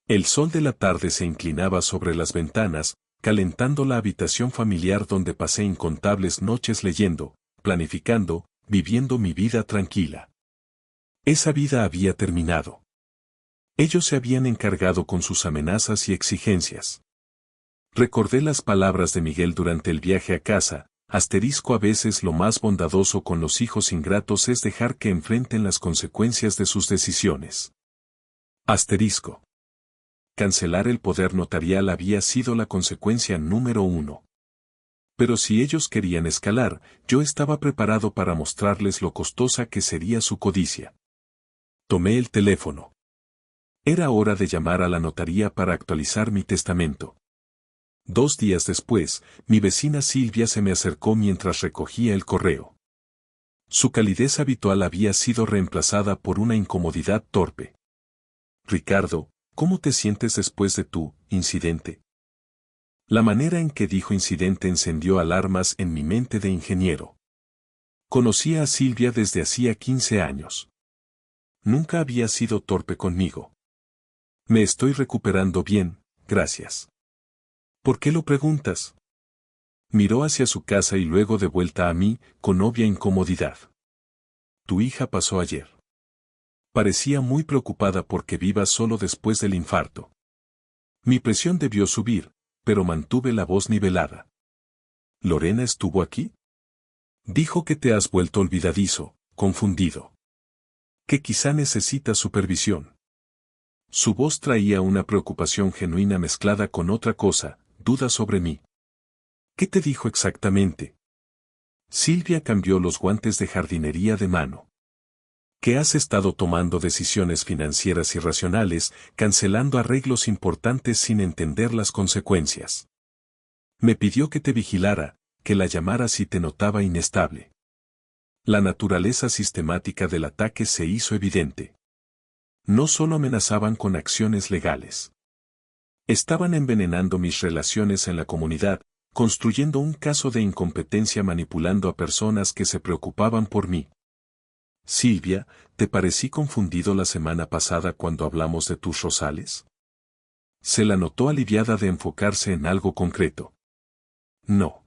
El sol de la tarde se inclinaba sobre las ventanas, calentando la habitación familiar donde pasé incontables noches leyendo, planificando, viviendo mi vida tranquila. Esa vida había terminado. Ellos se habían encargado con sus amenazas y exigencias. Recordé las palabras de Miguel durante el viaje a casa, a veces lo más bondadoso con los hijos ingratos es dejar que enfrenten las consecuencias de sus decisiones. Cancelar el poder notarial había sido la consecuencia número 1. Pero si ellos querían escalar, yo estaba preparado para mostrarles lo costosa que sería su codicia. Tomé el teléfono. Era hora de llamar a la notaría para actualizar mi testamento. 2 días después, mi vecina Silvia se me acercó mientras recogía el correo. Su calidez habitual había sido reemplazada por una incomodidad torpe. Ricardo, ¿cómo te sientes después de tu incidente? La manera en que dijo incidente encendió alarmas en mi mente de ingeniero. Conocía a Silvia desde hacía 15 años. Nunca había sido torpe conmigo. Me estoy recuperando bien, gracias. ¿Por qué lo preguntas? Miró hacia su casa y luego de vuelta a mí, con obvia incomodidad. Tu hija pasó ayer. Parecía muy preocupada porque vivas solo después del infarto. Mi presión debió subir, pero mantuve la voz nivelada. ¿Lorena estuvo aquí? Dijo que te has vuelto olvidadizo, confundido. Que quizá necesitas supervisión. Su voz traía una preocupación genuina mezclada con otra cosa, duda sobre mí. ¿Qué te dijo exactamente? Silvia cambió los guantes de jardinería de mano. Que has estado tomando decisiones financieras irracionales, cancelando arreglos importantes sin entender las consecuencias. Me pidió que te vigilara, que la llamara si te notaba inestable. La naturaleza sistemática del ataque se hizo evidente. No solo amenazaban con acciones legales. Estaban envenenando mis relaciones en la comunidad, construyendo un caso de incompetencia manipulando a personas que se preocupaban por mí. Silvia, ¿te parecí confundido la semana pasada cuando hablamos de tus rosales? Se la notó aliviada de enfocarse en algo concreto. No.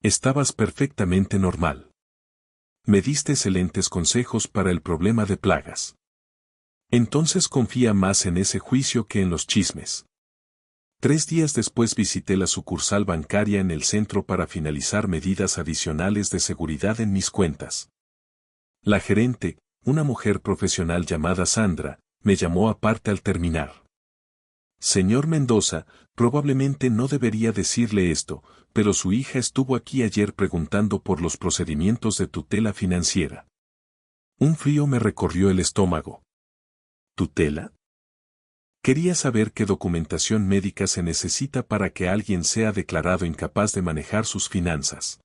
Estabas perfectamente normal. Me diste excelentes consejos para el problema de plagas. Entonces confía más en ese juicio que en los chismes. 3 días después visité la sucursal bancaria en el centro para finalizar medidas adicionales de seguridad en mis cuentas. La gerente, una mujer profesional llamada Sandra, me llamó aparte al terminar. Señor Mendoza, probablemente no debería decirle esto, pero su hija estuvo aquí ayer preguntando por los procedimientos de tutela financiera. Un frío me recorrió el estómago. ¿Tutela? Quería saber qué documentación médica se necesita para que alguien sea declarado incapaz de manejar sus finanzas.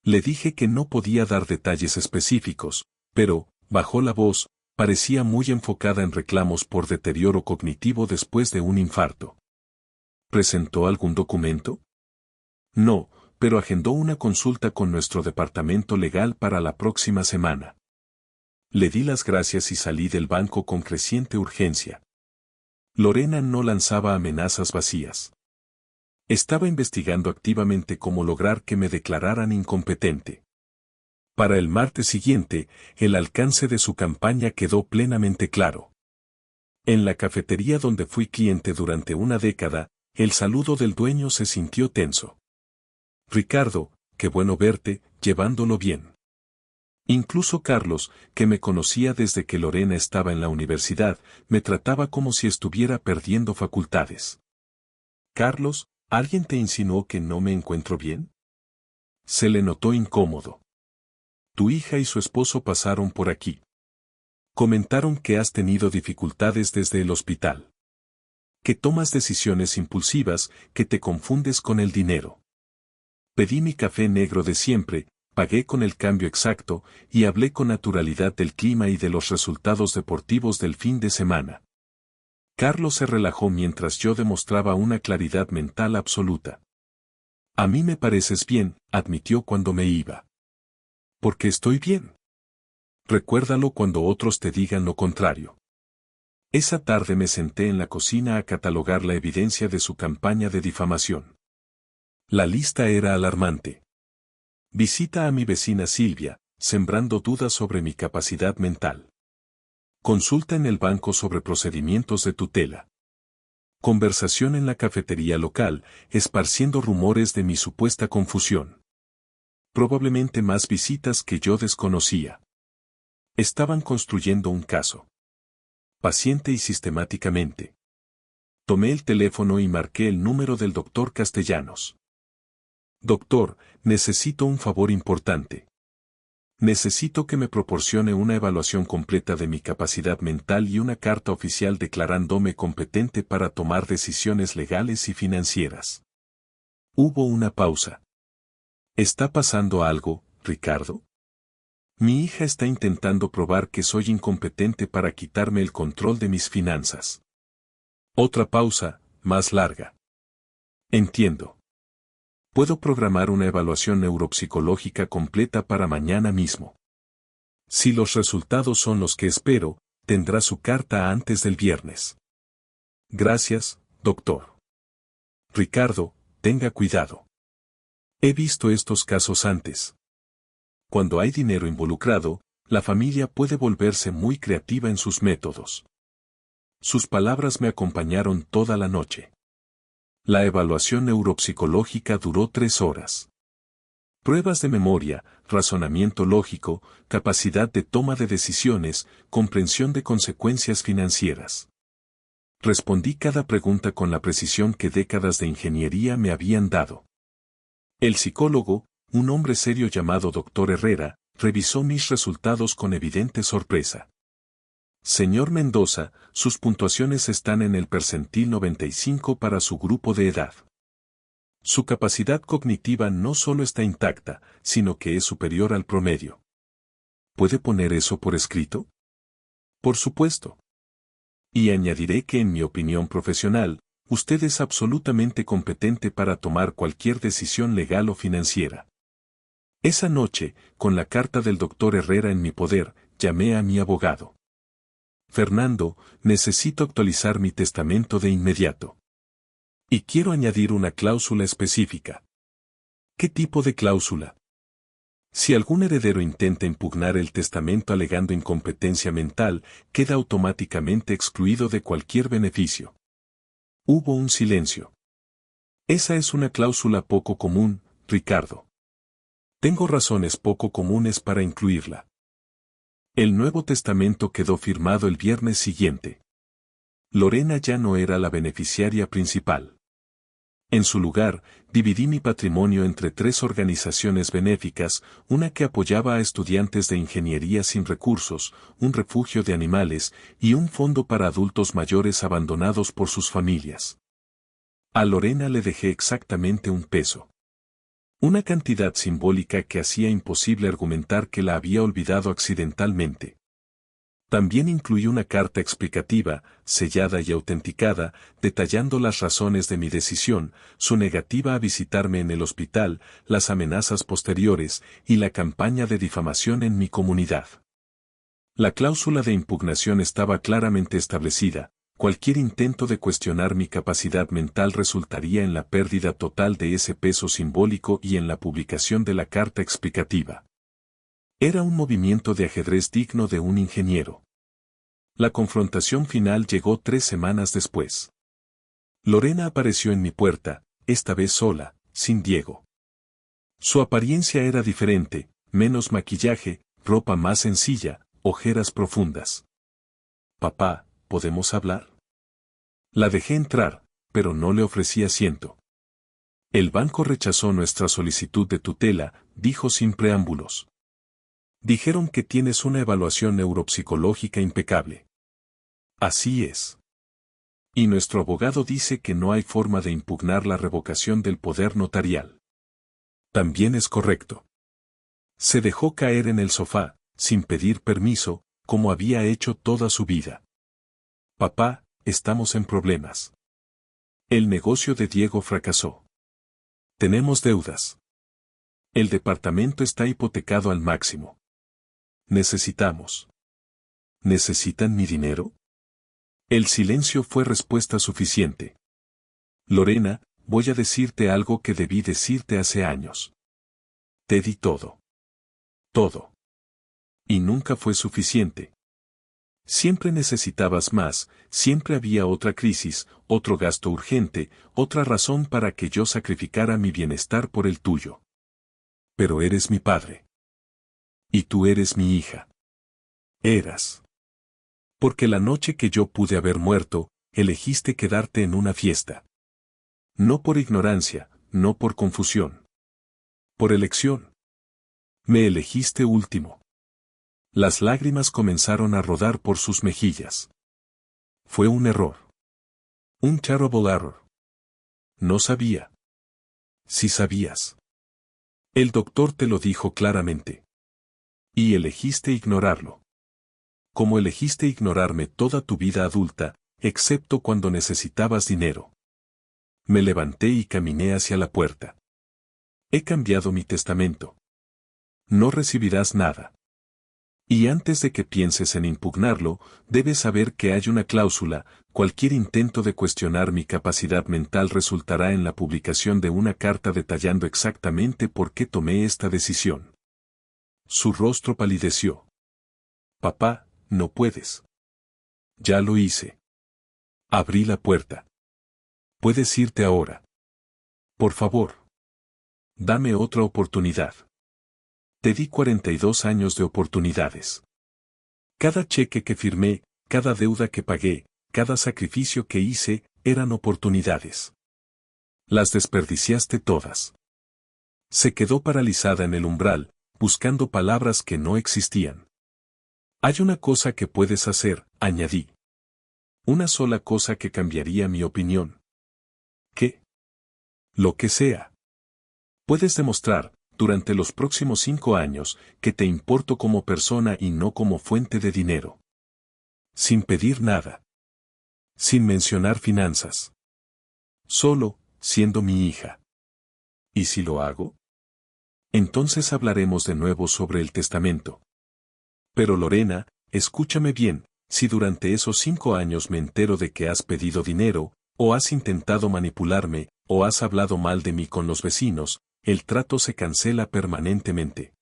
Le dije que no podía dar detalles específicos, pero, bajó la voz, parecía muy enfocada en reclamos por deterioro cognitivo después de un infarto. ¿Presentó algún documento? No, pero agendó una consulta con nuestro departamento legal para la próxima semana. Le di las gracias y salí del banco con creciente urgencia. Lorena no lanzaba amenazas vacías. Estaba investigando activamente cómo lograr que me declararan incompetente. Para el martes siguiente, el alcance de su campaña quedó plenamente claro. En la cafetería donde fui cliente durante una década, el saludo del dueño se sintió tenso. Ricardo, qué bueno verte, llevándolo bien. Incluso Carlos, que me conocía desde que Lorena estaba en la universidad, me trataba como si estuviera perdiendo facultades. Carlos, ¿alguien te insinuó que no me encuentro bien? Se le notó incómodo. Tu hija y su esposo pasaron por aquí. Comentaron que has tenido dificultades desde el hospital. Que tomas decisiones impulsivas, que te confundes con el dinero. Pedí mi café negro de siempre, pagué con el cambio exacto, y hablé con naturalidad del clima y de los resultados deportivos del fin de semana. Carlos se relajó mientras yo demostraba una claridad mental absoluta. A mí me pareces bien, admitió cuando me iba. Porque estoy bien. Recuérdalo cuando otros te digan lo contrario. Esa tarde me senté en la cocina a catalogar la evidencia de su campaña de difamación. La lista era alarmante. Visita a mi vecina Silvia, sembrando dudas sobre mi capacidad mental. Consulta en el banco sobre procedimientos de tutela. Conversación en la cafetería local, esparciendo rumores de mi supuesta confusión. Probablemente más visitas que yo desconocía. Estaban construyendo un caso. Paciente y sistemáticamente. Tomé el teléfono y marqué el número del doctor Castellanos. Doctor, necesito un favor importante. Necesito que me proporcione una evaluación completa de mi capacidad mental y una carta oficial declarándome competente para tomar decisiones legales y financieras. Hubo una pausa. ¿Está pasando algo, Ricardo? Mi hija está intentando probar que soy incompetente para quitarme el control de mis finanzas. Otra pausa, más larga. Entiendo. Puedo programar una evaluación neuropsicológica completa para mañana mismo. Si los resultados son los que espero, tendrá su carta antes del viernes. Gracias, doctor. Ricardo, tenga cuidado. He visto estos casos antes. Cuando hay dinero involucrado, la familia puede volverse muy creativa en sus métodos. Sus palabras me acompañaron toda la noche. La evaluación neuropsicológica duró 3 horas. Pruebas de memoria, razonamiento lógico, capacidad de toma de decisiones, comprensión de consecuencias financieras. Respondí cada pregunta con la precisión que décadas de ingeniería me habían dado. El psicólogo, un hombre serio llamado Dr. Herrera, revisó mis resultados con evidente sorpresa. Señor Mendoza, sus puntuaciones están en el percentil 95 para su grupo de edad. Su capacidad cognitiva no solo está intacta, sino que es superior al promedio. ¿Puede poner eso por escrito? Por supuesto. Y añadiré que en mi opinión profesional, usted es absolutamente competente para tomar cualquier decisión legal o financiera. Esa noche, con la carta del doctor Herrera en mi poder, llamé a mi abogado. Fernando, necesito actualizar mi testamento de inmediato. Y quiero añadir una cláusula específica. ¿Qué tipo de cláusula? Si algún heredero intenta impugnar el testamento alegando incompetencia mental, queda automáticamente excluido de cualquier beneficio. Hubo un silencio. Esa es una cláusula poco común, Ricardo. Tengo razones poco comunes para incluirla. El Nuevo Testamento quedó firmado el viernes siguiente. Lorena ya no era la beneficiaria principal. En su lugar, dividí mi patrimonio entre 3 organizaciones benéficas, una que apoyaba a estudiantes de ingeniería sin recursos, un refugio de animales y un fondo para adultos mayores abandonados por sus familias. A Lorena le dejé exactamente un peso. Una cantidad simbólica que hacía imposible argumentar que la había olvidado accidentalmente. También incluí una carta explicativa, sellada y autenticada, detallando las razones de mi decisión, su negativa a visitarme en el hospital, las amenazas posteriores y la campaña de difamación en mi comunidad. La cláusula de impugnación estaba claramente establecida. Cualquier intento de cuestionar mi capacidad mental resultaría en la pérdida total de ese peso simbólico y en la publicación de la carta explicativa. Era un movimiento de ajedrez digno de un ingeniero. La confrontación final llegó 3 semanas después. Lorena apareció en mi puerta, esta vez sola, sin Diego. Su apariencia era diferente, menos maquillaje, ropa más sencilla, ojeras profundas. Papá, ¿podemos hablar? La dejé entrar, pero no le ofrecí asiento. El banco rechazó nuestra solicitud de tutela, dijo sin preámbulos. Dijeron que tienes una evaluación neuropsicológica impecable. Así es. Y nuestro abogado dice que no hay forma de impugnar la revocación del poder notarial. También es correcto. Se dejó caer en el sofá, sin pedir permiso, como había hecho toda su vida. Papá, estamos en problemas. El negocio de Diego fracasó. Tenemos deudas. El departamento está hipotecado al máximo. Necesitamos. ¿Necesitan mi dinero? El silencio fue respuesta suficiente. Lorena, voy a decirte algo que debí decirte hace años. Te di todo. Todo. Y nunca fue suficiente. Siempre necesitabas más, siempre había otra crisis, otro gasto urgente, otra razón para que yo sacrificara mi bienestar por el tuyo. Pero eres mi padre. Y tú eres mi hija. Eras. Porque la noche que yo pude haber muerto, elegiste quedarte en una fiesta. No por ignorancia, no por confusión. Por elección. Me elegiste último. Las lágrimas comenzaron a rodar por sus mejillas. Fue un error. Un terrible error. No sabía. Sí sabías. El doctor te lo dijo claramente. Y elegiste ignorarlo. Como elegiste ignorarme toda tu vida adulta, excepto cuando necesitabas dinero. Me levanté y caminé hacia la puerta. He cambiado mi testamento. No recibirás nada. Y antes de que pienses en impugnarlo, debes saber que hay una cláusula, cualquier intento de cuestionar mi capacidad mental resultará en la publicación de una carta detallando exactamente por qué tomé esta decisión. Su rostro palideció. Papá, no puedes. Ya lo hice. Abrí la puerta. Puedes irte ahora. Por favor. Dame otra oportunidad. Te di 42 años de oportunidades. Cada cheque que firmé, cada deuda que pagué, cada sacrificio que hice, eran oportunidades. Las desperdiciaste todas. Se quedó paralizada en el umbral, buscando palabras que no existían. Hay una cosa que puedes hacer, añadí. Una sola cosa que cambiaría mi opinión. ¿Qué? Lo que sea. Puedes demostrar, durante los próximos 5 años, que te importo como persona y no como fuente de dinero. Sin pedir nada. Sin mencionar finanzas. Solo, siendo mi hija. ¿Y si lo hago? Entonces hablaremos de nuevo sobre el testamento. Pero Lorena, escúchame bien, Si durante esos 5 años me entero de que has pedido dinero, o has intentado manipularme, o has hablado mal de mí con los vecinos, el trato se cancela permanentemente.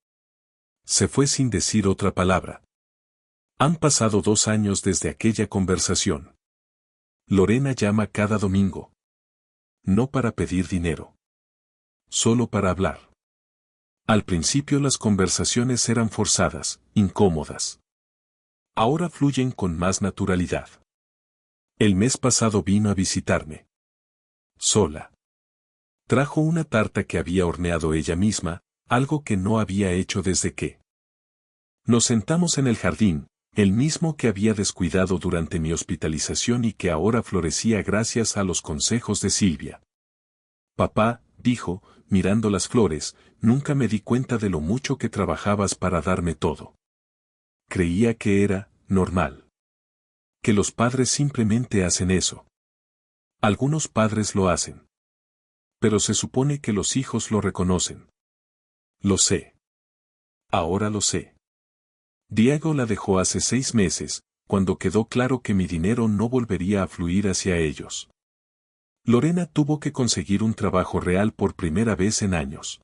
Se fue sin decir otra palabra. Han pasado 2 años desde aquella conversación. Lorena llama cada domingo. No para pedir dinero. Solo para hablar. Al principio las conversaciones eran forzadas, incómodas. Ahora fluyen con más naturalidad. El mes pasado vino a visitarme. Sola. Trajo una tarta que había horneado ella misma, algo que no había hecho desde que. Nos sentamos en el jardín, el mismo que había descuidado durante mi hospitalización y que ahora florecía gracias a los consejos de Silvia. Papá, dijo, mirando las flores, nunca me di cuenta de lo mucho que trabajabas para darme todo. Creía que era normal. Que los padres simplemente hacen eso. Algunos padres lo hacen. Pero se supone que los hijos lo reconocen. Lo sé. Ahora lo sé. Diego la dejó hace 6 meses, cuando quedó claro que mi dinero no volvería a fluir hacia ellos. Lorena tuvo que conseguir un trabajo real por primera vez en años.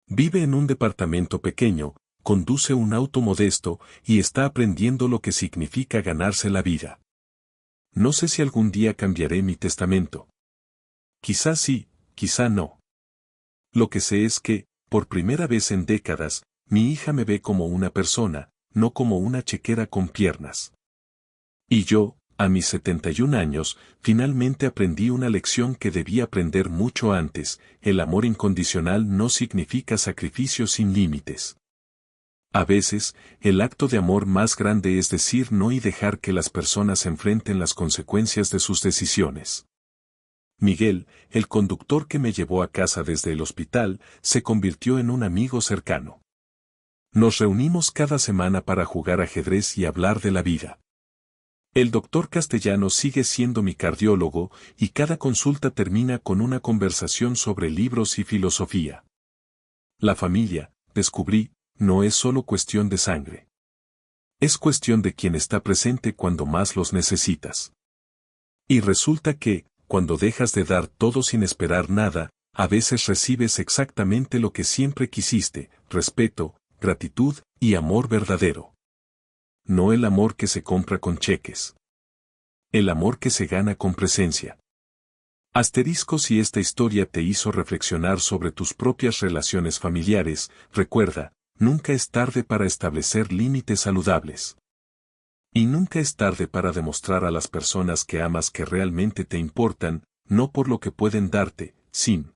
Vive en un departamento pequeño, conduce un auto modesto y está aprendiendo lo que significa ganarse la vida. No sé si algún día cambiaré mi testamento. Quizá sí, quizá no. Lo que sé es que, por primera vez en décadas, mi hija me ve como una persona, no como una chequera con piernas. Y yo, a mis 71 años, finalmente aprendí una lección que debí aprender mucho antes: el amor incondicional no significa sacrificio sin límites. A veces, el acto de amor más grande es decir no y dejar que las personas enfrenten las consecuencias de sus decisiones. Miguel, el conductor que me llevó a casa desde el hospital, se convirtió en un amigo cercano. Nos reunimos cada semana para jugar ajedrez y hablar de la vida. El doctor Castellano sigue siendo mi cardiólogo y cada consulta termina con una conversación sobre libros y filosofía. La familia, descubrí, no es solo cuestión de sangre. Es cuestión de quien está presente cuando más los necesitas. Y resulta que, cuando dejas de dar todo sin esperar nada, a veces recibes exactamente lo que siempre quisiste: respeto, gratitud y amor verdadero. No el amor que se compra con cheques. El amor que se gana con presencia. Asterisco: si esta historia te hizo reflexionar sobre tus propias relaciones familiares, recuerda, nunca es tarde para establecer límites saludables. Y nunca es tarde para demostrar a las personas que amas que realmente te importan, no por lo que pueden darte, sino